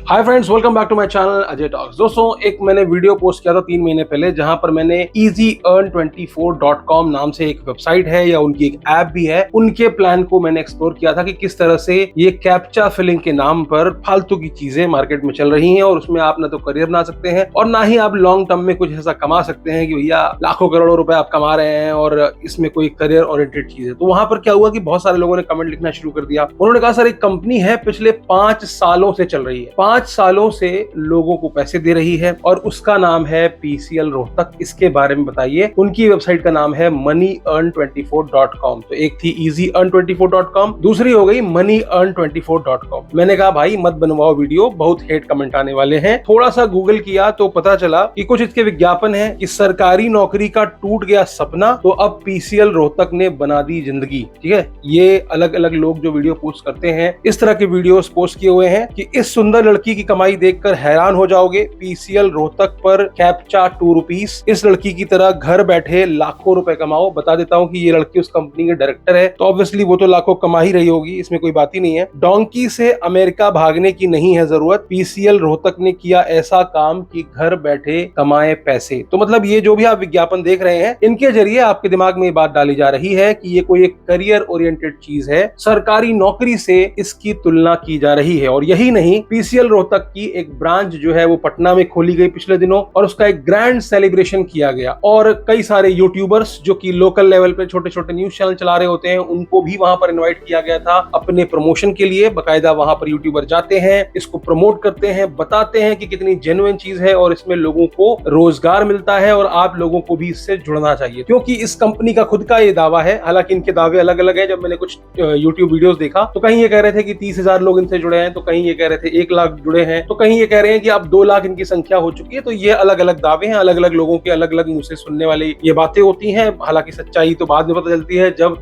Hi friends, welcome back to my channel Ajay Talks. दोस्तों, एक मैंने वीडियो पोस्ट किया था 3 महीने पहले, जहां पर मैंने easyearn24.com नाम से एक वेबसाइट है या उनकी एक ऐप भी है, उनके प्लान को मैंने एक्सप्लोर किया था कि किस तरह से ये कैप्चा फिलिंग के नाम पर फालतू की चीजें मार्केट में चल रही हैं और उसमें आप ना तो करियर बना सकते हैं और ना ही आप लॉन्ग टर्म में कुछ ऐसा कमा सकते हैं कि भैया लाखों करोड़ों रुपए आप कमा रहे हैं और इसमें कोई करियर ओरिएंटेड चीज है। तो वहां पर क्या हुआ कि बहुत सारे लोगों ने कमेंट लिखना शुरू कर दिया। उन्होंने कहा, सर एक कंपनी है पिछले 5 सालों से चल रही है, 5 सालों से लोगों को पैसे दे रही है और उसका नाम है पीसीएल रोहतक। इसके बारे में बताइए। उनकी वेबसाइट का नाम है moneyearn24.com। तो एक थी easyearn24.com, दूसरी हो गई moneyearn24.com। मैंने कहा भाई मत बनवाओ वीडियो, बहुत हेट कमेंट आने वाले हैं। थोड़ा सा गूगल किया तो पता चला कि कुछ इसके विज्ञापन है कि सरकारी नौकरी का टूट गया सपना, तो अब पीसीएल रोहतक ने बना दी जिंदगी। ठीक है, ये अलग अलग लोग जो वीडियो पोस्ट करते हैं, इस तरह के वीडियोस पोस्ट किए हुए हैं कि इस सुंदर लड़की की कमाई देखकर हैरान हो जाओगे। पीसीएल रोहतक पर कैप्चा 2 रुपीस, इस लड़की की तरह घर बैठे लाखों रुपए कमाओ। बता देता हूं कि ये लड़की उस कंपनी के डायरेक्टर है, तो ऑब्वियसली वो तो लाखों कमा ही रही होगी, इसमें कोई बात ही नहीं है। डोंकी से अमेरिका भागने की नहीं है जरूरत, पीसीएल रोहतक ने किया ऐसा काम कि घर बैठे कमाए पैसे। तो मतलब ये जो भी आप विज्ञापन देख रहे हैं, इनके जरिए आपके दिमाग में ये बात डाली जा रही है कि ये कोई एक करियर ओरिएंटेड चीज है, सरकारी नौकरी से इसकी तुलना की जा रही है। और यही नहीं, पीसीएल रोहतक की एक ब्रांच जो है वो पटना में खोली गई पिछले दिनों और उसका एक ग्रैंड सेलिब्रेशन किया गया और कई सारे यूट्यूबर्स जो कि लोकल लेवल पे छोटे छोटे न्यूज चैनल चला रहे होते हैं, उनको भी वहां पर इनवाइट किया गया था अपने प्रमोशन के लिए। बकायदा वहां पर यूट्यूबर जाते हैं, इसको प्रमोट करते हैं, बताते हैं कि कितनी जेन्युइन चीज है और इसमें लोगों को रोजगार मिलता है और आप लोगों को भी इससे जुड़ना चाहिए, क्योंकि इस कंपनी का खुद का ये दावा है। हालांकि इनके दावे अलग अलग है। जब मैंने कुछ यूट्यूब वीडियोस देखा तो कहीं ये कह रहे थे कि 30,000 लोग इनसे जुड़े हैं, तो कहीं ये कह रहे थे 1 लाख जुड़े हैं, तो कहीं ये कह रहे हैं कि अब 2 लाख इनकी संख्या हो चुकी है। तो ये अलग अलग दावे हैं, अलग अलग लोगों के अलग अलग मुंह से सुनने वाली ये बातें होती हैं। हालांकि सच्चाई तो बाद में पता चलती है, जब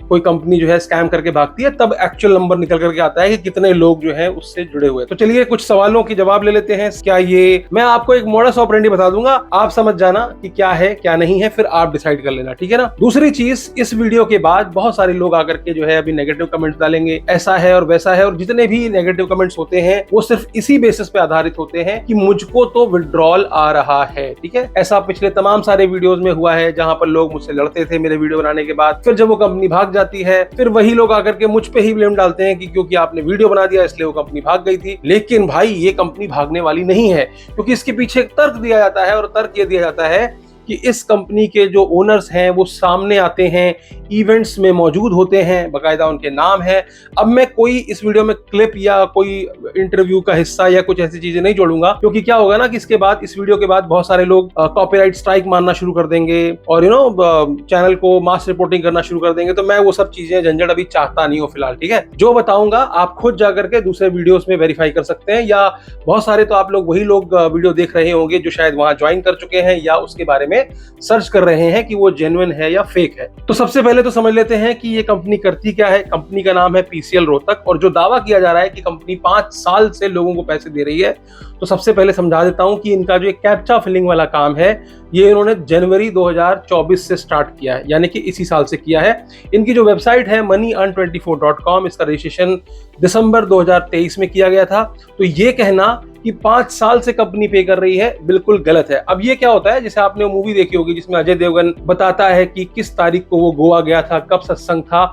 कोई कंपनी जो है स्कैम करके भागती है, तब एक्चुअल नंबर निकल करके आता है कि कितने लोग जो है उससे जुड़े हुए। तो चलिए कुछ सवालों के जवाब ले लेते हैं। क्या ये, मैं आपको एक मॉडस ऑपरेंडी बता दूंगा, आप समझ जाना कि क्या है क्या नहीं है, फिर आप डिसाइड कर लेना, ठीक है ना। दूसरी चीज, इस वीडियो के बाद बहुत सारे लोग आकर के जो है अभी नेगेटिव कमेंट्स डालेंगे, ऐसा है और वैसा है, और जितने भी नेगेटिव कमेंट्स होते हैं वो सिर्फ इसी बेसिस पे आधारित होते हैं कि मुझको तो विड्रॉल आ रहा है। ठीक है, ऐसा पिछले तमाम सारे वीडियोस में हुआ है जहां पर लोग मुझसे लड़ते थे मेरे वीडियो बनाने के बाद, फिर जब वो कंपनी भाग जाती है, फिर वही लोग आकर के मुझ पे ही ब्लेम डालते हैं कि क्योंकि आपने वीडियो बना दिया इसलिए वो कंपनी भाग गई थी। लेकिन भाई ये कंपनी भागने वाली नहीं है, क्योंकि इसके पीछे एक तर्क दिया जाता है और तर्क ये दिया जाता है कि इस कंपनी के जो ओनर्स हैं वो सामने आते हैं, इवेंट्स में मौजूद होते हैं, बकायदा उनके नाम है। अब मैं कोई इस वीडियो में क्लिप या कोई इंटरव्यू का हिस्सा या कुछ ऐसी चीजें नहीं जोड़ूंगा, क्योंकि क्या होगा ना कि इसके बाद, इस वीडियो के बाद बहुत सारे लोग कॉपीराइट स्ट्राइक मारना शुरू कर देंगे और चैनल को मास रिपोर्टिंग करना शुरू कर देंगे। तो मैं वो सब चीजें झंझट अभी चाहता नहीं हूँ फिलहाल। ठीक है, जो बताऊंगा आप खुद जाकर के दूसरे वीडियोस में वेरीफाई कर सकते हैं, या बहुत सारे तो आप लोग वही लोग वीडियो देख रहे होंगे जो शायद वहां ज्वाइन कर चुके हैं या उसके बारे में सर्च कर रहे हैं कि वो जेन्युइन है या फेक है। तो सबसे पहले तो समझ लेते हैं कि ये कंपनी करती क्या है। कंपनी का नाम है पीसीएल रोहतक, और जो दावा किया जा रहा है कि कंपनी 5 साल से लोगों को पैसे दे रही है, तो सबसे पहले समझा देता हूं कि इनका जो एक कैप्चा फिलिंग वाला काम है, ये इन्होंने जनवरी 2024 से स्टार्ट किया है, यानी कि इसी साल से किया है। इनकी जो वेबसाइट है moneyearn24.com, इसका रजिस्ट्रेशन दिसंबर 2023 में किया गया था। तो ये कहना कि 5 साल से कंपनी पे कर रही है, बिल्कुल गलत है। अब ये क्या होता है, जैसे आपने मूवी देखी होगी जिसमें अजय देवगन बताता है कि किस तारीख को वो गोवा गया था, कब सत्संग था,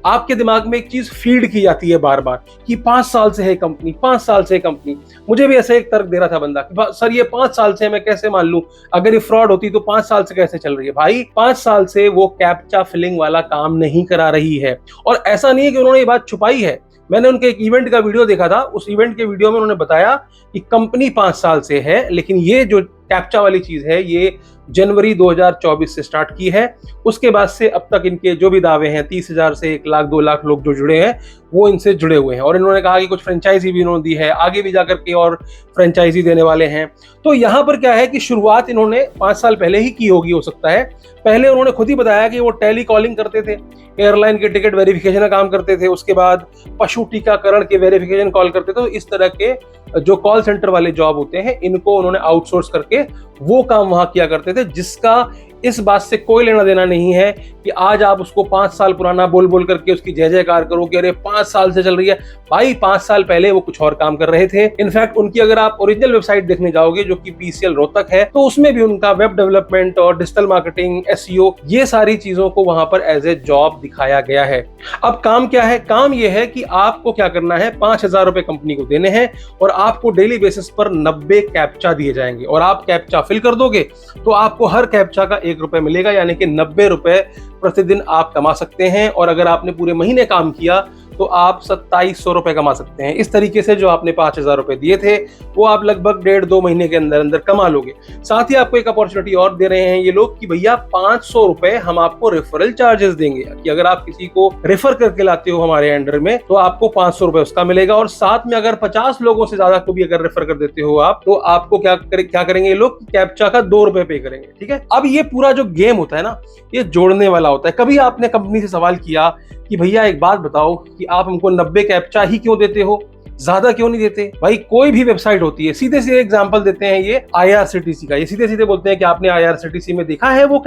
आपके दिमाग में एक चीज फीड की जाती है बार बार कि 5 साल से है कंपनी, 5 साल से है कंपनी। मुझे भी ऐसे एक तर्क दे रहा था बंदा कि सर ये 5 साल से, मैं कैसे मान लूं, अगर ये फ्रॉड होती तो 5 साल से कैसे चल रही है। भाई 5 साल से वो कैप्चा फिलिंग वाला काम नहीं करा रही है, और ऐसा नहीं है कि उन्होंने ये बात छुपाई है। मैंने उनके एक इवेंट का वीडियो देखा था, उस इवेंट के वीडियो में उन्होंने बताया कि कंपनी 5 साल से है, लेकिन ये जो कैप्चा वाली चीज है ये जनवरी 2024 से स्टार्ट की है। उसके बाद से अब तक इनके जो भी दावे हैं, 30,000 से 1 लाख 2 लाख लोग जो जुड़े हैं वो इनसे जुड़े हुए हैं, और इन्होंने कहा कि कुछ फ्रेंचाइजी भी इन्होंने दी है, आगे भी जाकर के और फ्रेंचाइजी देने वाले हैं। तो यहाँ पर क्या है कि शुरुआत इन्होंने 5 साल पहले ही की होगी, हो सकता है। पहले उन्होंने खुद ही बताया कि वो टेली कॉलिंग करते थे, एयरलाइन के टिकट वेरिफिकेशन का काम करते थे, उसके बाद पशु टीकाकरण के वेरिफिकेशन कॉल करते थे। तो इस तरह के जो कॉल सेंटर वाले जॉब होते हैं, इनको उन्होंने आउटसोर्स करके वो काम वहां किया करते थे, जिसका इस बात से कोई लेना देना नहीं है कि आज आप उसको 5 साल पुराना बोल बोल करके उसकी जय जयकार करो कि अरे 5 साल से चल रही है। भाई 5 साल पहले वो कुछ और काम कर रहे थे। इनफैक्ट उनकी अगर आप ओरिजिनल वेबसाइट देखने जाओगे जो कि PCL रोहतक है, तो उसमें भी उनका वेब डेवलपमेंट और डिजिटल मार्केटिंग, SEO, ये सारी चीजों को वहां पर एज ए जॉब दिखाया गया है। अब काम क्या है? काम यह है कि आपको क्या करना है, 5,000 रुपए कंपनी को देने हैं और आपको डेली बेसिस पर 90 कैप्चा दिए जाएंगे और आप कैप्चा फिल कर दोगे तो आपको हर कैप्चा का 1 रुपए मिलेगा, यानी कि 90 रुपए प्रतिदिन आप कमा सकते हैं। और अगर आपने पूरे महीने काम किया तो आप 2700 रुपए कमा सकते हैं। इस तरीके से जो आपने 5,000 रुपए दिए थे वो आप लगभग 1.5-2 महीने के अंदर अंदर कमा लोगे। साथ ही आपको एक अपॉर्चुनिटी और दे रहे हैं ये लोग कि भैया 500 रुपए हम आपको रेफरल चार्जेस देंगे, कि अगर आप किसी को रेफर करके लाते हो हमारे अंडर में तो आपको 500 रुपए उसका मिलेगा। और साथ में अगर 50 लोगों से ज्यादा को भी अगर रेफर कर देते हो आप तो आपको क्या करेंगे ये लोग, कैप्चा का 2 रुपए पे करेंगे। ठीक है, अब ये पूरा जो गेम होता है ना, ये जोड़ने वाला होता है। कभी आपने कंपनी से सवाल किया कि भैया एक बात बताओ कि आप हमको 90 कैप्चा ही क्यों देते हो, ज्यादा क्यों नहीं देते? भाई कोई भी वेबसाइट होती है, सीधे सीधे एग्जांपल देते हैं ये IRCTC का, ये सीधे सीधे बोलते हैं कि आपने IRCTC में देखा है वो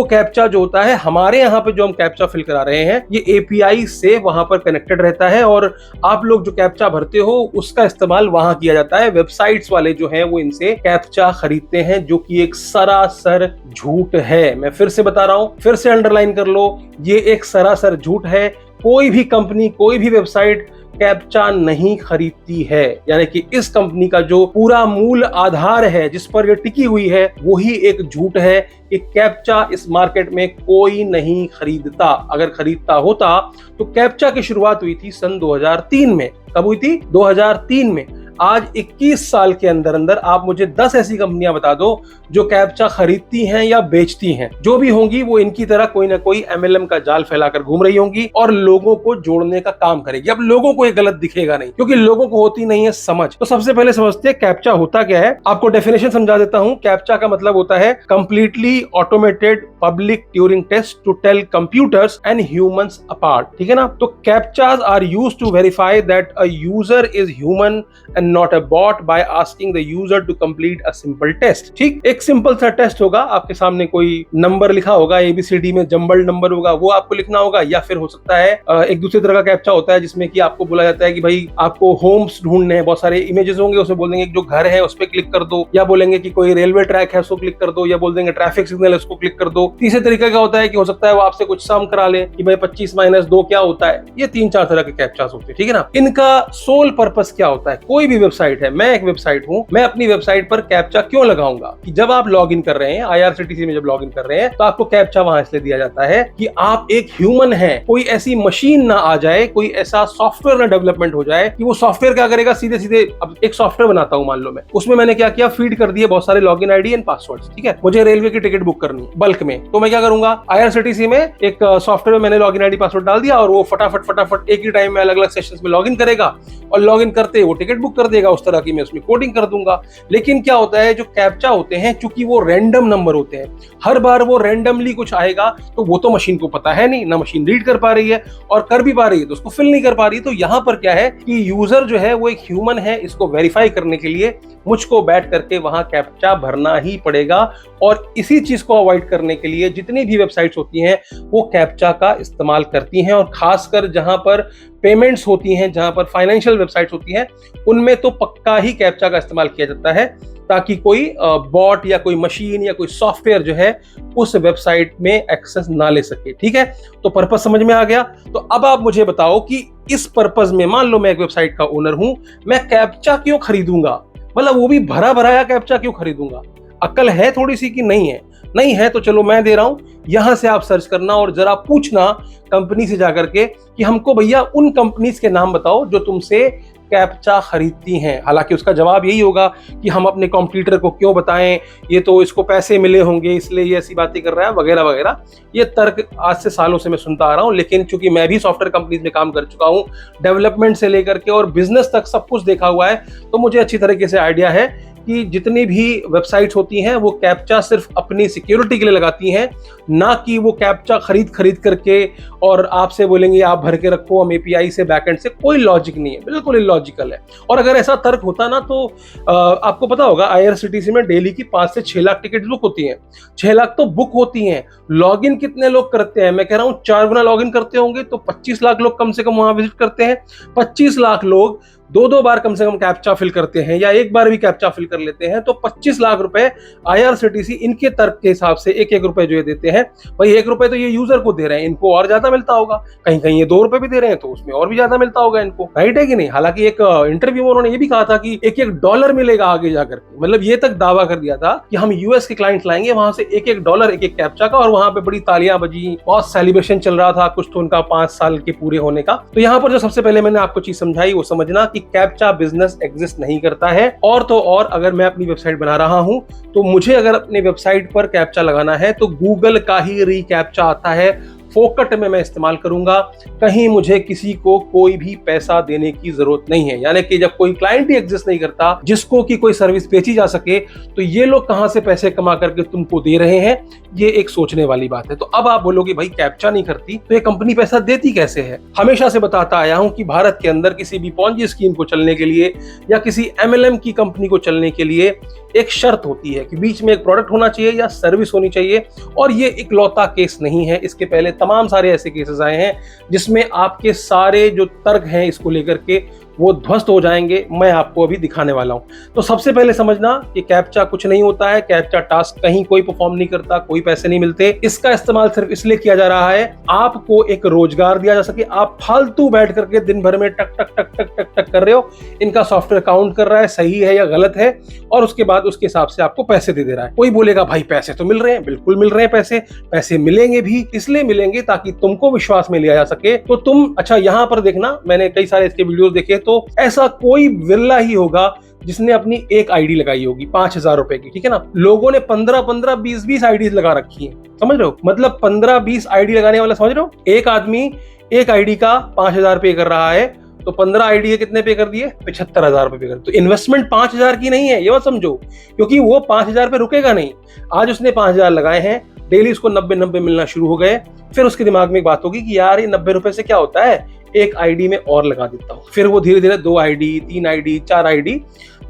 कैप्चा जो होता है हमारे यहाँ पे जो हम कैप्चा फिल करा रहे हैं ये API से वहां पर कनेक्टेड रहता है और आप लोग जो कैप्चा भरते हो उसका इस्तेमाल वहां किया जाता है। वेबसाइट्स वाले जो है वो इनसे कैप्चा खरीदते हैं, जो कि एक सरासर झूठ है। मैं फिर से बता रहा हूं, फिर से अंडरलाइन कर लो, ये एक सरासर झूठ है। कोई भी कंपनी, कोई भी वेबसाइट कैप्चा नहीं खरीदती है। यानी कि इस कंपनी का जो पूरा मूल आधार है जिस पर ये टिकी हुई है वही एक झूठ है कि कैप्चा इस मार्केट में कोई नहीं खरीदता। अगर खरीदता होता तो कैप्चा की शुरुआत हुई थी सन 2003 में। कब हुई थी? 2003 में। आज 21 साल के अंदर अंदर आप मुझे 10 ऐसी कंपनियां बता दो जो कैप्चा खरीदती हैं या बेचती हैं। जो भी होंगी वो इनकी तरह कोई ना कोई MLM का जाल फैलाकर घूम रही होंगी और लोगों को जोड़ने का काम करेगी। अब लोगों को ये गलत दिखेगा नहीं, क्योंकि लोगों को होती नहीं है समझ। तो सबसे पहले समझते हैं कैप्चा होता क्या है। आपको डेफिनेशन समझा देता हूं। कैप्चा का मतलब होता है completely automated public Turing test to tell computers and humans apart. ठीक है ना? तो captchas are used to verify that a user is human and not a bot by asking the user to complete a simple test। ठीक, एक simple सा test होगा, आपके सामने कोई नंबर लिखा होगा, ABCD में जंबल्ड नंबर होगा, वो आपको लिखना होगा। या फिर हो सकता है एक दूसरे तरह का कैप्चा होता है जिसमें कि आपको बोला जाता है कि भाई आपको होम्स ढूंढने हैं, बहुत सारे इमेजेस होंगे, उसमें बोल देंगे जो घर है उस पर क्लिक कर दो, या बोलेंगे कि कोई रेलवे ट्रैक है उसको क्लिक कर दो, या बोल देंगे ट्रैफिक सिग्नल है उसको क्लिक कर दो। तीसरे तरीके का होता है कि हो सकता है वो आपसे कुछ सम करा ले कि भाई 25 - 2 क्या होता है। ये 3-4 तरह के कैप्चास होते हैं। ठीक है ना? इनका सोल पर्पस क्या होता है? कोई भी वेबसाइट है, मैं एक वेबसाइट हूं, मैं अपनी वेबसाइट पर कैप्चा क्यों लगाऊंगा कि जब आप लॉगिन कर रहे हैं IRCTC में, जब लॉगिन कर रहे हैं तो आपको कैप्चा वहां इसलिए दिया जाता है कि आप एक ह्यूमन हैं। कोई ऐसी मशीन ना आ जाए, कोई ऐसा सॉफ्टवेयर ना डेवलपमेंट हो जाए कि वो सॉफ्टवेयर क्या करेगा, सीधे सीधे अब एक सॉफ्टवेयर बनाता हूं मान लो मैं, उसमें मैंने क्या किया, फीड कर दिए बहुत सारे लॉगिन आईडी एंड पासवर्ड्स। ठीक है, मुझे रेलवे की टिकट बुक करनी है बल्क में, तो मैं क्या करूंगा, IRCTC में एक सॉफ्टवेयर में मैंने लॉगिन आईडी पासवर्ड डाल दिया और वो फटाफट एक ही टाइम में अलग अलग सेशंस में लॉगिन करेगा और लॉगिन करते वो टिकट बुक कर देगा। उस तरह की मैं उसमें कोडिंग कर दूंगा। लेकिन क्या होता है, जो कैप्चा होते हैं चूंकि वो रैंडम नंबर होते हैं, हर बार वो रैंडमली कुछ आएगा, तो वो तो मशीन को पता है नहीं, ना मशीन रीड कर पा रही है और कर भी पा रही है तो उसको फिल नहीं कर पा रही। तो यहां पर क्या है कि यूजर जो है वो एक ह्यूमन है, इसको वेरीफाई करने के लिए मुझको बैठ करके वहां कैप्चा भरना ही पड़ेगा। और इसी चीज को अवॉइड करने के लिए जितनी भी वेबसाइट्स होती हैं वो कैप्चा का इस्तेमाल करती हैं, और खासकर जहां पर पेमेंट्स होती हैं, जहां पर फाइनेंशियल वेबसाइट्स होती हैं, उनमें तो पक्का ही कैप्चा का इस्तेमाल किया जाता है ताकि कोई बॉट या कोई मशीन या कोई सॉफ्टवेयर जो है उस वेबसाइट में एक्सेस ना ले सके। ठीक है, तो पर्पस समझ में आ गया। तो अब आप मुझे बताओ कि इस पर्पस में, मान लो मैं एक वेबसाइट का ओनर हूं, मैं कैप्चा क्यों खरीदूंगा? मतलब वो भी भरा भराया कैप्चा क्यों खरीदूंगा? अक्ल है थोड़ी सी कि नहीं है? नहीं है तो चलो मैं दे रहा हूं, यहां से आप सर्च करना और जरा पूछना कंपनी से जाकर के कि हमको भैया उन कंपनीज के नाम बताओ जो तुमसे कैप्चा खरीदती हैं। हालांकि उसका जवाब यही होगा कि हम अपने कॉम्पिटिटर को क्यों बताएं, ये तो इसको पैसे मिले होंगे इसलिए ये ऐसी बातें कर रहा है, वगैरह वगैरह। ये तर्क आज से सालों से मैं सुनता आ रहा हूं, लेकिन चूंकि मैं भी सॉफ्टवेयर कंपनीज में काम कर चुका हूं, डेवलपमेंट से लेकर के और बिजनेस तक सब कुछ देखा हुआ है, तो मुझे अच्छी तरीके से आइडिया है कि जितनी भी वेबसाइट्स होती हैं वो कैप्चा सिर्फ अपनी सिक्योरिटी के लिए लगाती हैं, ना कि वो कैप्चा खरीद करके और आपसे बोलेंगे आप भर के रखो हम एपीआई से बैकएंड से। कोई लॉजिक नहीं है, बिल्कुल इलॉजिकल है। और अगर ऐसा तर्क होता ना तो आपको पता होगा आईआरसीटीसी में डेली की 5 से 6 लाख टिकट बुक होती हैं। 6 लाख तो बुक होती हैं, लॉगिन कितने लोग करते हैं? मैं कह रहा हूं 4 गुना लॉगिन करते होंगे तो 25 लाख लोग कम से कम वहां विजिट करते हैं। 25 लाख लोग 2-2 बार कम से कम कैप्चा फिल करते हैं या एक बार भी कैप्चा फिल कर लेते हैं, तो 25 लाख रुपए आईआरसीटीसी इनके तर्क के हिसाब से एक रुपए जो ये देते हैं, भाई 1 रुपए तो ये यूजर को दे रहे हैं, इनको और ज्यादा मिलता होगा। कहीं कहीं ये 2 रुपए भी दे रहे हैं तो उसमें और भी ज्यादा मिलता होगा इनको, राइट है कि नहीं? हालांकि एक इंटरव्यू में उन्होंने ये भी कहा था कि $1 मिलेगा आगे जाकर, मतलब ये तक दावा कर दिया था कि हम यूएस के क्लाइंट लाएंगे, वहां से $1 एक कैप्चा का, और वहां पे बड़ी तालियां बजी, बहुत सेलिब्रेशन चल रहा था कुछ तो उनका 5 साल के पूरे होने का। तो यहाँ पर जो सबसे पहले मैंने आपको चीज समझाई वो समझना कि कैप्चा बिजनेस एग्जिस्ट नहीं करता है। और तो और अगर मैं अपनी वेबसाइट बना रहा हूं तो मुझे अगर अपनी वेबसाइट पर कैप्चा लगाना है तो गूगल का ही रीकैप्चा आता है, फोकट में मैं इस्तेमाल करूंगा, कहीं मुझे किसी को कोई भी पैसा देने की जरूरत नहीं है। यानी कि जब कोई क्लाइंट ही एग्जिस्ट नहीं करता जिसको कि कोई सर्विस बेची जा सके, तो ये लोग कहां से पैसे कमा करके तुमको दे रहे हैं? ये एक सोचने वाली बात है। तो अब आप बोलोगे भाई कैप्चा नहीं करती तो ये कंपनी पैसा देती कैसे है? हमेशा से बताता आया हूं कि भारत के अंदर किसी भी पॉन्जी स्कीम को चलने के लिए या किसी एमएलएम की कंपनी को चलने के लिए एक शर्त होती है कि बीच में एक प्रोडक्ट होना चाहिए या सर्विस होनी चाहिए। और ये इकलौता केस नहीं है, इसके पहले तमाम सारे ऐसे केसेस आए हैं जिसमें आपके सारे जो तर्क हैं इसको लेकर के वो ध्वस्त हो जाएंगे। मैं आपको अभी दिखाने वाला हूं। तो सबसे पहले समझना कि कैप्चा कुछ नहीं होता है, कैप्चा टास्क कहीं कोई परफॉर्म नहीं करता, कोई पैसे नहीं मिलते। इसका इस्तेमाल सिर्फ इसलिए किया जा रहा है आपको एक रोजगार दिया जा सके। आप फालतू बैठ करके दिन भर में टक टक टक टक टक टक कर रहे हो, इनका सॉफ्टवेयर काउंट कर रहा है सही है या गलत है, और उसके बाद उसके हिसाब से आपको पैसे दे रहा है। कोई बोलेगा भाई पैसे तो मिल रहे हैं, बिल्कुल मिल रहे हैं पैसे, पैसे मिलेंगे भी, इसलिए मिलेंगे ताकि तुमको विश्वास में लिया जा सके। तो तुम अच्छा यहां पर देखना, मैंने कई सारे इसके वीडियोस देखे, तो ऐसा कोई विरला ही होगा जिसने अपनी एक आईडी लगाई होगी 5,000 रुपए की, ठीक है ना? लोगों ने 15-15, 20-20 आईडी लगा रखी है, समझ रहे हो? मतलब 15-20 आईडी लगाने वाला, समझ रहे हो? एक आदमी एक आईडी का 5,000 पे कर रहा है, तो 15 आईडी के कितने पे कर दिए? 75,000 रुपए पे कर। तो इन्वेस्टमेंट 5,000 की नहीं है, ये मत समझो, क्योंकि वो 5,000 पे रुकेगा नहीं। आज उसने 5,000 लगाए हैं, डेली उसको 90 मिलना शुरू हो गए। फिर उसके दिमाग में एक बात होगी कि यार ये 90 रुपए से क्या होता है, एक आईडी में और लगा देता हूं। फिर वो धीरे धीरे 2 आईडी, 3 आईडी, 4 आईडी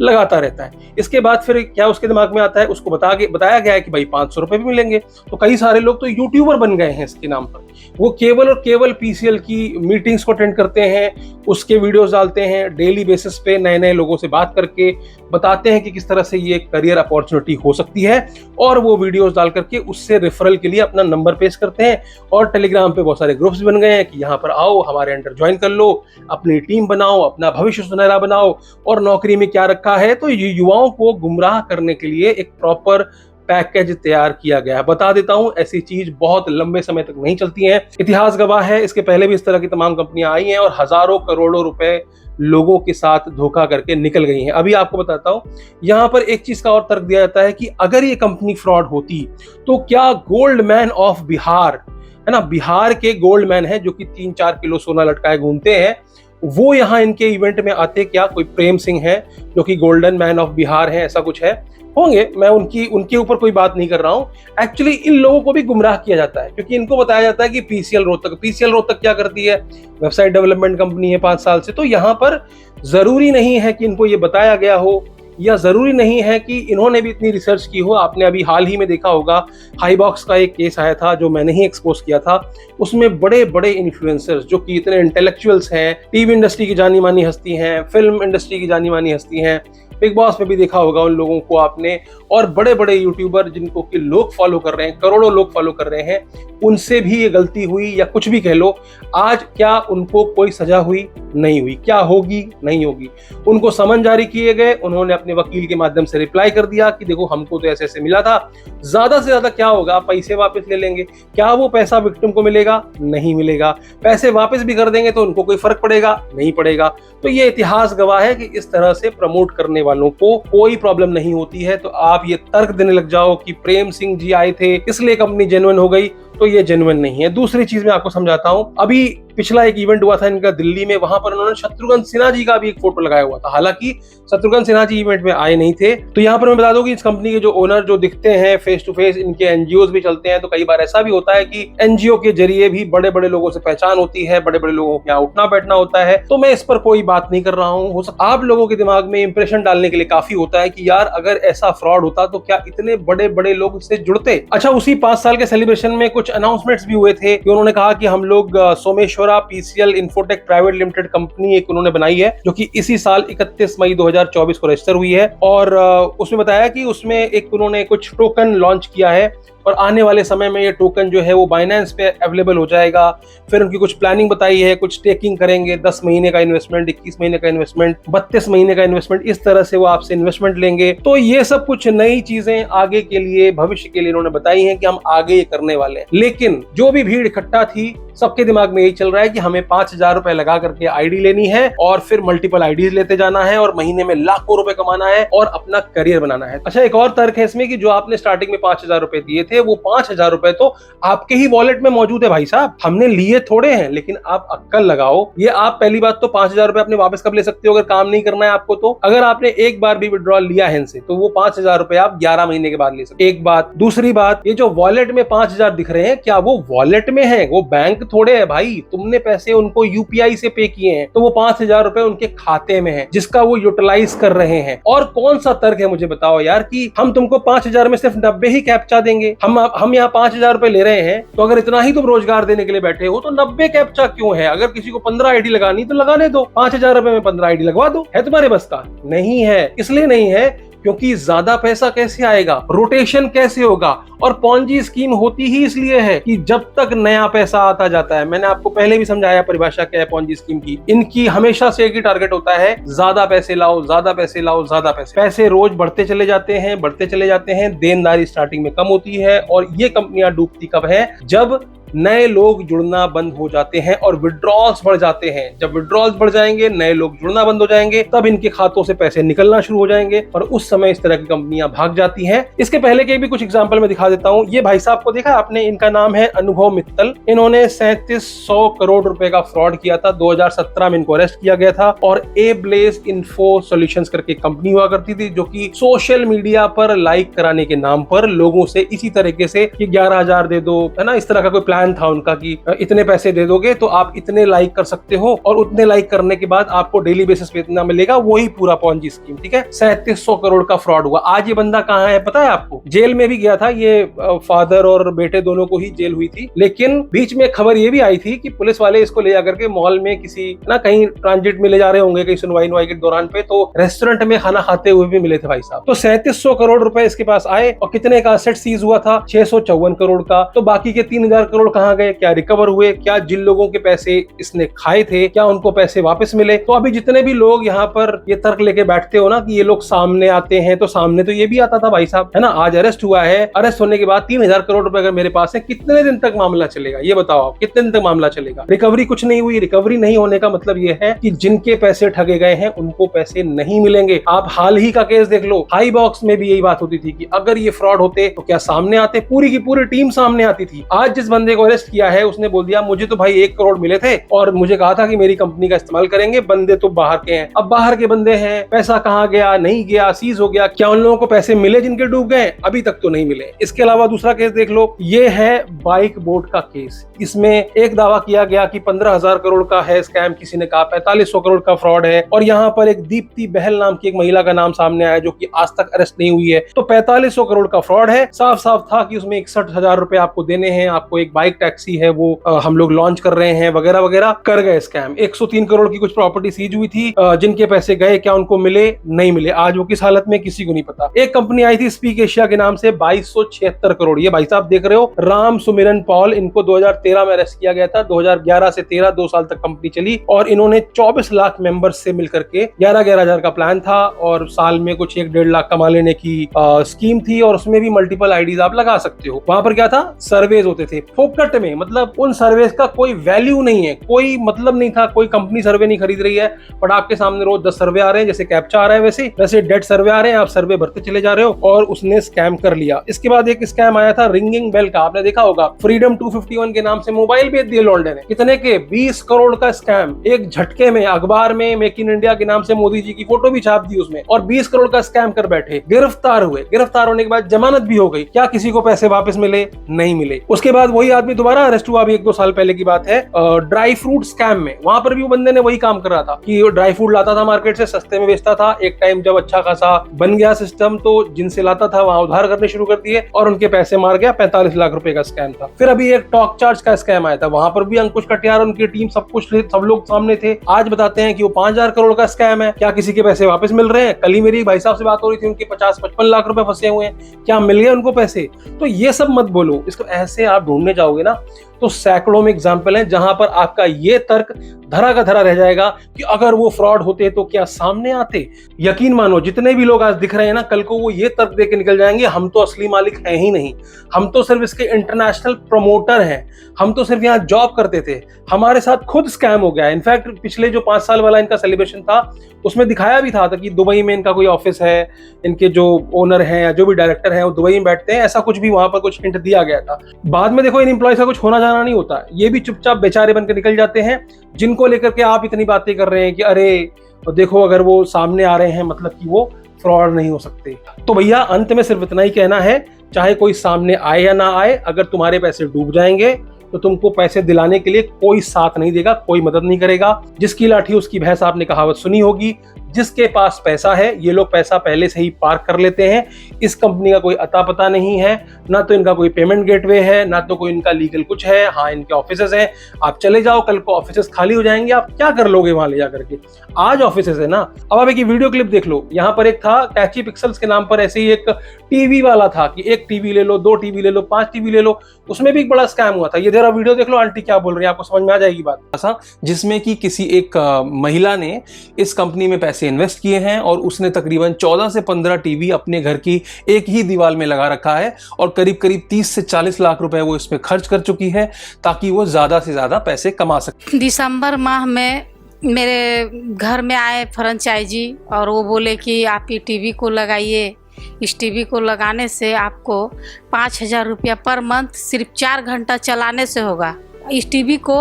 लगाता रहता है। इसके बाद फिर क्या उसके दिमाग में आता है, उसको बताया गया है कि भाई 500 रुपए भी मिलेंगे। तो कई सारे लोग तो यूट्यूबर बन गए हैं इसके नाम पर। वो केवल और केवल पीसीएल की मीटिंग्स को अटेंड करते हैं, उसके वीडियोस डालते हैं, डेली बेसिस पे नए नए लोगों से बात करके बताते हैं कि किस तरह से ये करियर अपॉर्चुनिटी हो सकती है, और वो वीडियोस डाल करके उससे रेफरल के लिए अपना नंबर पेश करते हैं। और टेलीग्राम पे बहुत सारे ग्रुप्स बन गए हैं कि यहाँ पर आओ, हमारे अंडर ज्वाइन कर लो, अपनी टीम बनाओ, अपना भविष्य सुनहरा बनाओ। और नौकरी में क्या रखा है, तो ये युवाओं को गुमराह करने के लिए एक प्रॉपर पैकेज तैयार किया गया है। बता देता हूं, ऐसी चीज बहुत लंबे समय तक नहीं चलती है, इतिहास गवाह है। इसके पहले भी इस तरह की तमाम कंपनियां आई हैं और हजारों करोड़ों रुपए लोगों के साथ धोखा करके निकल गई हैं। अभी आपको बताता हूं, यहां पर एक चीज का और तर्क दिया जाता है कि अगर ये कंपनी फ्रॉड होती तो क्या गोल्ड मैन ऑफ बिहार, है ना, बिहार के गोल्ड मैन है जो कि 3-4 किलो सोना लटकाए घूमते हैं, वो यहाँ इनके इवेंट में आते? क्या कोई प्रेम सिंह है जो कि गोल्डन मैन ऑफ बिहार है, ऐसा कुछ है? होंगे, मैं उनके ऊपर कोई बात नहीं कर रहा हूं। एक्चुअली इन लोगों को भी गुमराह किया जाता है क्योंकि इनको बताया जाता है कि पीसीएल रोहतक क्या करती है, वेबसाइट डेवलपमेंट कंपनी है 5 साल से। तो यहाँ पर जरूरी नहीं है कि इनको ये बताया गया हो, या जरूरी नहीं है कि इन्होंने भी इतनी रिसर्च की हो। आपने अभी हाल ही में देखा होगा, हाईबॉक्स का एक केस आया था जो मैंने ही एक्सपोज किया था। उसमें बड़े बड़े इन्फ्लुएंसर्स जो कि इतने इंटेलेक्चुअल्स हैं, टीवी इंडस्ट्री की जानी मानी हस्ती हैं, फिल्म इंडस्ट्री की जानी मानी हस्ती हैं, बिग बॉस में भी देखा होगा उन लोगों को आपने, और बड़े बड़े यूट्यूबर जिनको कि लोग फॉलो कर रहे हैं, करोड़ों लोग फॉलो कर रहे हैं, उनसे भी ये गलती हुई या कुछ भी कह लो। आज क्या उनको कोई सजा हुई? नहीं हुई। क्या होगी? नहीं होगी। उनको समन जारी किए गए, उन्होंने अपने वकील के माध्यम से रिप्लाई कर दिया कि देखो हमको तो ऐसे ऐसे मिला था। ज्यादा से ज्यादा क्या होगा, पैसे वापस ले लेंगे। क्या वो पैसा विक्टिम को मिलेगा? नहीं मिलेगा। पैसे वापस भी कर देंगे तो उनको कोई फर्क पड़ेगा? नहीं पड़ेगा। तो ये इतिहास गवाह है कि इस तरह से प्रमोट करने वालों को कोई प्रॉब्लम नहीं होती है। तो आप ये तर्क देने लग जाओ कि प्रेम सिंह जी आए थे इसलिए कंपनी जेन्युइन हो गई, तो ये जेन्युइन नहीं है। दूसरी चीज मैं आपको समझाता हूं, अभी पिछला एक इवेंट हुआ था इनका दिल्ली में, वहां पर उन्होंने शत्रुघ्न सिन्हा जी का भी एक फोटो लगाया हुआ था। हालांकि शत्रुघ्न सिन्हा जी इवेंट में आए नहीं थे। तो यहाँ पर मैं बता दूं कि इस कंपनी के जो ओनर जो दिखते हैं फेस टू फेस, इनके एनजीओ भी चलते हैं। तो कई बार ऐसा भी होता है कि एनजीओ के जरिए भी बड़े बड़े लोगों से पहचान होती है, बड़े बड़े लोगों के यहाँ उठना बैठना होता है। तो मैं इस पर कोई बात नहीं कर रहा हूँ। आप लोगों के दिमाग में इंप्रेशन डालने के लिए काफी होता है कि यार अगर ऐसा फ्रॉड होता तो क्या इतने बड़े बड़े लोग इससे जुड़ते। अच्छा, उसी 5 साल के सेलिब्रेशन में कुछ अनाउंसमेंट्स भी हुए थे कि उन्होंने कहा कि हम लोग Someshwara PCL infotech private limited company एक उन्होंने बनाई है, जो कि इसी साल 31 मई 2024 को रजिस्टर हुई है। और उसमें बताया कि उसमें एक उन्होंने कुछ टोकन लॉन्च किया है और आने वाले समय में ये टोकन जो है वो बाइनेंस पे अवेलेबल हो जाएगा। फिर उनकी कुछ प्लानिंग बताई है, कुछ स्टेकिंग करेंगे, 10 महीने का इन्वेस्टमेंट, 21 महीने का इन्वेस्टमेंट, 32 महीने का इन्वेस्टमेंट, इस तरह से वो आपसे इन्वेस्टमेंट लेंगे। तो ये सब कुछ नई चीजें आगे के लिए, भविष्य के लिए इन्होंने बताई हैं कि हम आगे ये करने वाले हैं। लेकिन जो भी भीड़ इकट्ठा थी, सबके दिमाग में यही चल रहा है कि हमें 5,000 रुपए लगा करके आईडी लेनी है और फिर मल्टीपल आईडीज लेते जाना है और महीने में लाखों रुपए कमाना है और अपना करियर बनाना है। अच्छा, एक और तर्क है इसमें कि जो आपने स्टार्टिंग में 5,000 रुपए दिए थे, वो 5,000 रुपए तो आपके ही वॉलेट में मौजूद है भाई साहब, हमने लिए थोड़े हैं। लेकिन आप अक्कल लगाओ, ये आप पहली बात तो 5,000 रुपए अपने वापस कब ले सकते हो अगर काम नहीं करना है आपको। तो अगर आपने एक बार भी विड्रॉल लिया है इनसे, तो वो 5,000 रुपए आप 11 महीने के बाद ले सकते। एक बात। दूसरी बात, ये जो वॉलेट में 5,000 दिख रहे हैं, क्या वो वॉलेट में है? वो बैंक थोड़े है भाई। तुमने पैसे उनको यूपीआई से पे किए हैं, तो वो 5,000 रुपए उनके खाते में है, जिसका वो यूटिलाइज कर रहे हैं। और कौन सा तर्क है मुझे बताओ यार कि हम तुमको 5,000 में सिर्फ 90 ही कैप्चा देंगे। हम यहाँ 5,000 रुपए ले रहे हैं, तो अगर इतना ही तुम रोजगार देने के लिए बैठे हो तो 90 कैप्चा क्यों है? अगर किसी को 15 आईडी लगानी तो लगाने दो, 5,000 रुपए में 15 आईडी लगवा दो। है तुम्हारे बस का? नहीं है। इसलिए नहीं है क्योंकि ज्यादा पैसा कैसे आएगा, रोटेशन कैसे होगा। और पॉन्जी स्कीम होती ही इसलिए है कि जब तक नया पैसा आता जाता है, मैंने आपको पहले भी समझाया परिभाषा क्या है पॉन्जी स्कीम की। इनकी हमेशा से एक ही टारगेट होता है, ज्यादा पैसे लाओ, ज्यादा पैसे लाओ, ज्यादा पैसे। पैसे रोज बढ़ते चले जाते हैं, बढ़ते चले जाते हैं, देनदारी स्टार्टिंग में कम होती है। और ये कंपनियां डूबती कब है? जब नए लोग जुड़ना बंद हो जाते हैं और विड्रॉल्स बढ़ जाते हैं। जब विड्रॉल्स बढ़ जाएंगे, नए लोग जुड़ना बंद हो जाएंगे, तब इनके खातों से पैसे निकलना शुरू हो जाएंगे और उस समय इस तरह की कंपनियां भाग जाती हैं। इसके पहले के भी कुछ एग्जांपल मैं दिखा देता हूं। ये भाई साहब को देखा आपने, इनका नाम है अनुभव मित्तल। इन्होंने 3700 करोड़ रुपए का फ्रॉड किया था। 2017 में इनको अरेस्ट किया गया था। और एब्लेस इन्फो सॉल्यूशंस करके कंपनी हुआ करती थी, जो कि सोशल मीडिया पर लाइक कराने के नाम पर लोगों से इसी तरीके से कि 11,000 दे दो, है ना, इस तरह का कोई प्लान था उनका कि इतने पैसे दे दोगे तो आप इतने लाइक कर सकते हो और उतने लाइक करने के बाद आपको डेली बेसिस पे इतना मिलेगा। वही पूरा पॉन्जी स्कीम। ठीक है, 3700 करोड़ का फ्रॉड हुआ। आज ये बंदा कहाँ है पता है आपको? जेल में भी गया था। ये फादर और बेटे दोनों को ही जेल हुई थी। लेकिन बीच में खबर ये भी आई थी कि पुलिस वाले इसको ले जाकर के मॉल में किसी ना कहीं ट्रांजिट में ले जा रहे होंगे, कहीं सुनवाई के दौरान पे, तो रेस्टोरेंट में खाना खाते हुए भी मिले थे भाई साहब। तो 3700 करोड़ रुपए इसके पास आए। और कितने का असेट सीज हुआ था? 654 करोड़ का। तो बाकी के 3,000 करोड़ कहाँ गए? क्या रिकवर हुए? क्या जिन लोगों के पैसे इसने खाए थे, क्या उनको पैसे वापस मिले? तो अभी जितने भी लोग यहाँ पर ये तर्क लेके बैठते हो ना कि ये लोग सामने आते हैं, तो सामने तो ये भी आता था भाई साहब, है ना। आज अरेस्ट हुआ है, अरेस्ट होने के बाद 3,000 करोड़ रुपए अगर मेरे पास है, कितने दिन तक मामला चलेगा ये बताओ आप? कितने दिन तक मामला चलेगा? रिकवरी कुछ नहीं हुई। रिकवरी नहीं होने का मतलब ये है कि जिनके पैसे ठगे गए हैं उनको पैसे नहीं मिलेंगे। आप हाल ही का केस देख लो, हाई बॉक्स में भी यही बात होती थी कि अगर ये फ्रॉड होते तो क्या सामने आते? पूरी की पूरी टीम सामने आती थी। आज जिस बंदे को अरेस्ट किया है उसने बोल दिया मुझे तो भाई 1 करोड़ मिले थे और मुझे कहा था कि मेरी कंपनी का इस्तेमाल करेंगे, बंदे तो बाहर के हैं। अब बाहर के बंदे हैं, पैसा कहाँ गया? नहीं गया, सीज हो गया। क्या उन लोगों को पैसे मिले जिनके डूब गए? अभी तक तो नहीं मिले। इसके अलावा दूसरा केस देख लो, ये है बाइक बोर्ड का केस। इसमें एक दावा किया गया कि 15,000 करोड़ का है स्कैम, किसी ने कहा 4,500 करोड़ का फ्रॉड है। और यहाँ पर एक दीप्ति बहल नाम की एक महिला का नाम सामने आया जो कि आज तक अरेस्ट नहीं हुई है। तो 4,500 करोड़ का फ्रॉड है। साफ साफ था कि उसमें 61,000 रुपए आपको देने हैं, आपको एक बाइक टैक्सी है वो हम लोग लॉन्च कर रहे हैं वगैरह वगैरह। कर गए स्कैम। 103 करोड़ की कुछ प्रॉपर्टी सीज हुई थी। जिनके पैसे गए, क्या उनको मिले? नहीं मिले। आज वो किस हालत में किसी को नहीं पता। एक कंपनी आई थी स्पीक एशिया के नाम से, 2276 करोड़। ये भाई साहब देख रहे हो, राम सुमिरन पॉल, इनको 2013 में अरेस्ट किया गया था। 2011 से 13 2 साल तक कंपनी चली और इन्होंने 24 लाख मेंबर्स से मिलकर के 11,000 हजार का प्लान था और साल में कुछ 1-1.5 लाख कमा लेने की स्कीम थी। और उसमें भी मल्टीपल आईडीज आप लगा सकते हो। वहां पर क्या था? सर्वेज होते थे, फोकट में, मतलब उन सर्वे का कोई वैल्यू नहीं है, कोई मतलब नहीं था, कोई कंपनी सर्वे नहीं खरीद रही है, बट आपके सामने रोज 10 सर्वे आ रहे हैं, जैसे कैप्चा आ रहा है वैसे डेट सर्वे आ रहे हैं, आप सर्वे भरते चले जा रहे हो, और उसने स्कैम कर लिया। इसके बाद एक स्कैम आया था रिंगिंग बेल का, आपने देखा होगा, फ्रीडम 251 के नाम से मोबाइल बेच दिए लौंडे ने, कितने के 20 करोड़ का स्कैम, एक झटके में अखबार में मेक इन इंडिया के नाम से मोदी जी की फोटो भी छाप दी उसमें, और 20 करोड़ का स्कैम कर बैठे, गिरफ्तार हुए। गिरफ्तार होने के बाद जमानत भी हो गई, क्या किसी को पैसे वापस मिले? नहीं मिले। उसके बाद वही आदमी दोबारा अरेस्ट हुआ, अभी 1-2 साल पहले की बात है, ड्राई फ्रूट स्कैम में। वहां पर भी वो बंदे ने वही काम कर रहा था कि ड्राई फ्रूट लाता था मार्केट से, सस्ते में बेचता था। एक टाइम जब अच्छा खासा बन गया सिस्टम, तो जिनसे लाता था वहां उधार करने शुरू कर दिए और उनके पैसे मार गया। 45 लाख रुपए का स्कैम था। फिर अभी एक टॉक चार्ज का स्कैम आया था, वहां पर भी अंकुश कटियार और उनकी टीम सब लोग सामने थे। आज बताते हैं कि वो 5000 करोड़ का स्कैम है। क्या किसी के पैसे वापस मिल रहे हैं? कल ही मेरी भाई साहब से बात हो रही थी, उनके 50-55 लाख रुपए फंसे हुए हैं, क्या मिल गए उनको पैसे? तो ये सब मत बोलो, इसको ऐसे आप ढूंढने जाओगे ना तो सैकड़ों में एग्जाम्पल है जहां पर आपका ये तर्क धरा का धरा रह जाएगा कि अगर वो फ्रॉड होते तो क्या सामने आते। यकीन मानो, जितने भी लोग आज दिख रहे हैं ना, कल को वो ये तर्क दे के निकल जाएंगे, हम तो असली मालिक हैं ही नहीं, हम तो सिर्फ इसके इंटरनेशनल प्रमोटर हैं, हम तो सिर्फ यहाँ जॉब करते थे, हमारे साथ खुद स्कैम हो गया है। इनफैक्ट पिछले जो 5 साल वाला इनका सेलिब्रेशन था, उसमें दिखाया भी था कि दुबई में इनका कोई ऑफिस है, इनके जो ओनर हैं या जो भी डायरेक्टर हैं वो दुबई में बैठते हैं, ऐसा कुछ भी वहां पर कुछ हिंट दिया गया था। बाद में देखो, इन एम्प्लॉयज का कुछ होना जाना नहीं होता, ये भी चुपचाप बेचारे बनकर निकल जाते हैं, जिनको लेकर के आप इतनी बातें कर रहे हैं कि अरे देखो अगर वो सामने आ रहे हैं मतलब कि वो फ्रॉड नहीं हो सकते। तो भैया अंत में सिर्फ इतना ही कहना है, चाहे कोई सामने आए या ना आए, अगर तुम्हारे पैसे डूब जाएंगे तो तुमको पैसे दिलाने के लिए कोई साथ नहीं देगा, कोई मदद नहीं करेगा। जिसकी लाठी उसकी भैंस, आपने कहावत सुनी होगी। जिसके पास पैसा है, ये लोग पैसा पहले से ही पार्क कर लेते हैं। इस कंपनी का कोई अता पता नहीं है, ना तो इनका कोई पेमेंट गेटवे है, ना तो कोई इनका लीगल कुछ है। हाँ, इनके ऑफिसेज हैं, आप चले जाओ, कल को ऑफिसेज खाली हो जाएंगे, आप क्या कर लोगे वहां ले जाकर के? आज ऑफिसेज है ना। अब आप एक वीडियो क्लिप देख लो, यहाँ पर एक था कैची पिक्सल्स के नाम पर ऐसे ही एक टीवी वाला था कि 1 टीवी ले लो, 2 टीवी ले लो, 5 टीवी ले लो, उसमें भी एक बड़ा स्कैम हुआ था। ये जरा वीडियो देख लो, आंटी क्या बोल रही है, आपको समझ में आ जाएगी बात। जिसमें कि किसी एक महिला ने इस कंपनी में पैसे इन्वेस्ट किए हैं और उसने तकरीबन 14 से 15 टीवी अपने घर की एक ही दीवार में लगा रखा है और करीब 30 से 40 लाख रुपए वो इसमें खर्च कर चुकी है ताकि वो ज्यादा से ज्यादा पैसे कमा सके। दिसंबर माह में मेरे घर में आए फ्रेंचाइजी और वो बोले कि आप ये टीवी को लगाइए, इस टीवी को लगाने से आपको 5000 रुपया पर मंथ सिर्फ 4 घंटा चलाने से होगा। इस टीवी को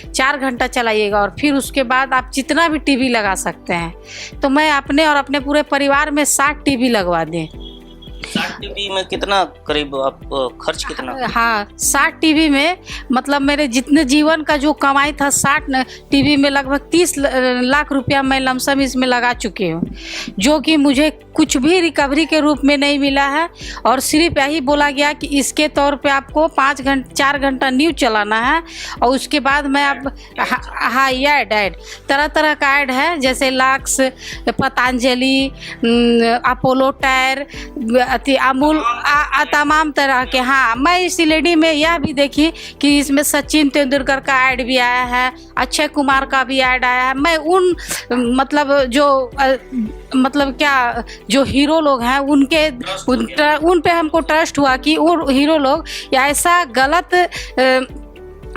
4 घंटा चलाइएगा और फिर उसके बाद आप जितना भी टीवी लगा सकते हैं। तो मैं अपने और अपने पूरे परिवार में 60 टीवी लगवा दें। 60 टीवी में कितना करीब आप खर्च कितना? हाँ, 60 टीवी में मतलब मेरे जितने जीवन का जो कमाई था 60 टीवी में लगभग 30 लाख रुपया मैं लमसम इसमें लगा चुकी हूँ, जो कि मुझे कुछ भी रिकवरी के रूप में नहीं मिला है। और सिर्फ यही बोला गया कि इसके तौर पे आपको 4 घंटा न्यूज चलाना है और उसके बाद मैं अब हाँ ये ऐड तरह तरह का ऐड है, जैसे lux, Patanjali, Apollo tyre, Amul, तमाम तरह के। हाँ, मैं इस लेडी में यह भी देखी कि इसमें सचिन तेंदुलकर का ऐड भी आया है, अक्षय कुमार का भी ऐड आया है। मैं उन मतलब जो हीरो लोग हैं उन पे हमको ट्रस्ट हुआ कि वो हीरो लोग ऐसा गलत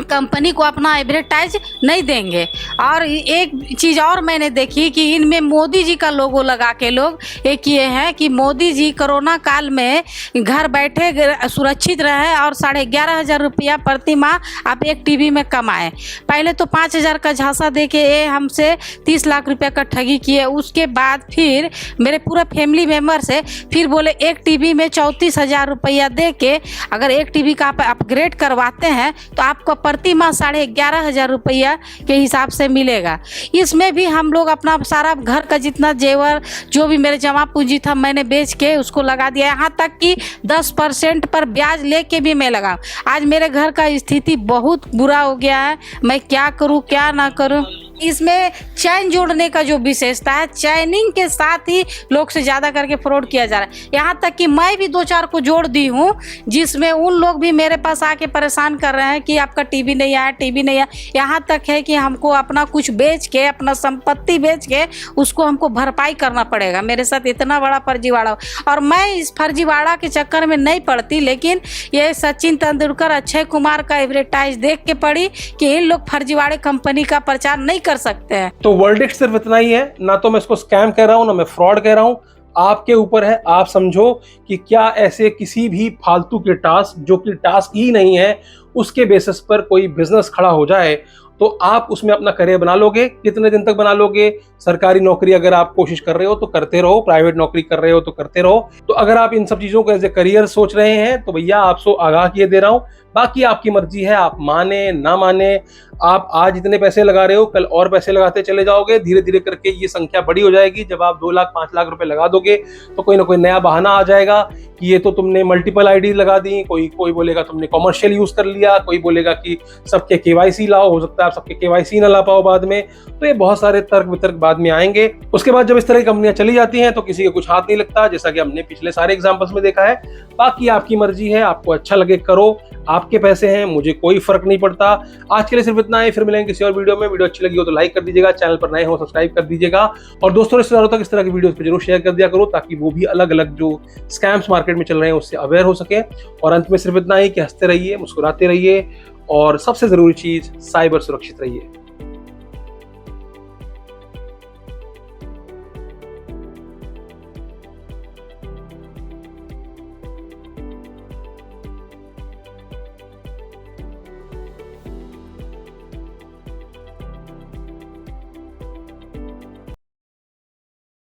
कंपनी को अपना एडवर्टाइज नहीं देंगे। और एक चीज़ और मैंने देखी कि इनमें मोदी जी का लोगो लगा के लोग ये किए हैं कि मोदी जी कोरोना काल में घर बैठे सुरक्षित रहे और 11,500 रुपया प्रति माह आप एक टीवी में कमाएं। पहले तो 5,000 का झांसा दे के ये हमसे 30 लाख रुपया का ठगी किए। उसके बाद फिर मेरे पूरा फैमिली मेम्बर से फिर बोले एक टीवी में 34,000 रुपया दे के अगर एक टीवी का आप अपग्रेड करवाते हैं तो आपको प्रति माह 11,500 रुपया के हिसाब से मिलेगा। इसमें भी हम लोग अपना सारा घर का जितना जेवर जो भी मेरे जमा पूंजी था मैंने बेच के उसको लगा दिया। यहाँ तक कि 10% पर ब्याज लेके भी मैं लगाऊं। आज मेरे घर का स्थिति बहुत बुरा हो गया है, मैं क्या करूँ क्या ना करूँ। इसमें चैन जोड़ने का जो विशेषता है, चैनिंग के साथ ही लोग से ज़्यादा करके फ्रॉड किया जा रहा है। यहाँ तक कि मैं भी 2-4 को जोड़ दी हूँ, जिसमें उन लोग भी मेरे पास आके परेशान कर रहे हैं कि आपका टीवी नहीं आया, टीवी नहीं आया। यहाँ तक है कि हमको अपना कुछ बेच के, अपना संपत्ति बेच के उसको हमको भरपाई करना पड़ेगा। मेरे साथ इतना बड़ा फर्जीवाड़ा, और मैं इस फर्जीवाड़ा के चक्कर में नहीं पड़ती, लेकिन ये सचिन तेंदुलकर, अक्षय कुमार का एडवर्टाइज देख के पड़ी कि इन लोग फर्जीवाड़े कंपनी का प्रचार नहीं कर सकते हैं। तो वर्डिक्ट सिर्फ इतना ही है, ना तो मैं इसको स्कैम कह रहा हूं, ना मैं फ्रॉड कह रहा हूं। आपके ऊपर है, आप समझो कि क्या ऐसे किसी भी फालतू के टास्क, जो कि टास्क ही नहीं है, उसके बेसिस पर कोई बिजनेस खड़ा हो जाए तो आप उसमें अपना करियर बना लोगे। कितने दिन तक बना लोगे? सरकारी नौकरी अगर आप कोशिश कर रहे हो तो करते रहो, प्राइवेट नौकरी कर रहे हो तो करते रहो। तो अगर आप इन सब चीजों को एज ए करियर सोच रहे हैं तो भैया आपको आगाह किए दे रहा हूं, बाकी आपकी मर्जी है, आप माने ना माने। आप आज इतने पैसे लगा रहे हो, कल और पैसे लगाते चले जाओगे, धीरे धीरे करके ये संख्या बड़ी हो जाएगी। जब आप 2 लाख 5 लाख रुपए लगा दोगे तो कोई ना कोई नया बहाना आ जाएगा कि ये तो तुमने मल्टीपल आईडी लगा दी, कोई बोलेगा तुमने कॉमर्शियल यूज कर लिया, कोई बोलेगा कि सबके केवाईसी लाओ, हो सकता है आप सबके केवाईसी ना ला पाओ बाद में। तो ये बहुत सारे तर्क वितर्क बाद में आएंगे। उसके बाद जब इस तरह की कंपनियां चली जाती हैं तो किसी के कुछ हाथ नहीं लगता, जैसा कि हमने पिछले सारे एग्जांपल्स में देखा है। बाकी आपकी मर्जी है, आपको अच्छा लगे करो, आपके पैसे हैं, मुझे कोई फर्क नहीं पड़ता। आज के लिए सिर्फ इतना है, फिर मिलेंगे किसी और वीडियो में। वीडियो अच्छी लगी हो तो लाइक कर दीजिएगा, चैनल पर नए हो सब्सक्राइब कर दीजिएगा, और दोस्तों रिश्तेदारों तक इस तरह की वीडियोस पे जरूर शेयर कर दिया करो, ताकि वो भी अलग अलग जो स्कैम्स मार्केट में चल रहे हैं उससे अवेयर हो सके। और अंत में सिर्फ इतना ही कि हंसते रहिए, मुस्कुराते रहिए, और सबसे जरूरी चीज, साइबर सुरक्षित रहिए।